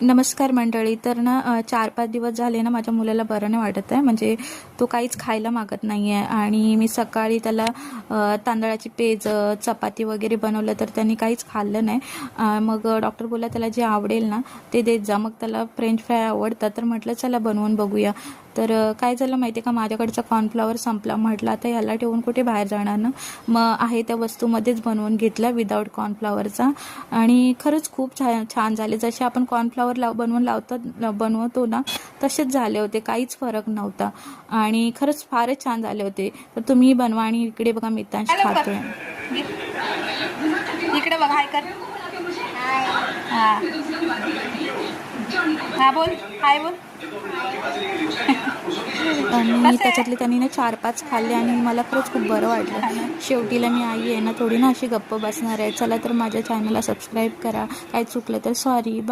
नमस्कार मंडळी. तर ना 4-5 दिवस झाले ना माझ्या मुलाला बरं नाही वाटत आहे. म्हणजे तो काहीच खायला मागत नाही आहे आणि मी सकाळी त्याला तांदळाची पेज चपाती वगैरे बनवलं तर त्यांनी काहीच खाल्लं नाही. मग डॉक्टर बोलला त्याला जे आवडेल ना ते देत जा. मग त्याला फ्रेंच फ्राय आवडतात तर म्हटलं चला बनवून बघूया. तर काय झालं माहिती आहे का, माझ्याकडचा कॉर्नफ्लॉवर संपला. म्हटलं आता याला ठेवून कुठे बाहेर जाणार ना, मग आहे त्या वस्तूमध्येच बनवून घेतला विदाऊट कॉर्नफ्लॉवरचा आणि खरंच खूप छान झाले. जसे आपण कॉर्नफ्लॉवर बनवतो ना तसेच झाले होते, काहीच फरक नव्हता आणि खरंच फारच छान झाले होते. तर तुम्ही बनवा. आणि इकडे बघा मितांश खातोय. इकडे बघ, हाय कर. हा हा बोल, हाय बोल. आणि त्याच्यातले त्यांनी ना 4-5 खाल्ले आणि मला खरंच खूप बरं वाटलं. शेवटीला मी आई आहे ना, थोडी ना अशी गप्प बसणार आहे. चला तर माझ्या चॅनलला सबस्क्राईब करा. काय चुकलं तर सॉरी. बाय.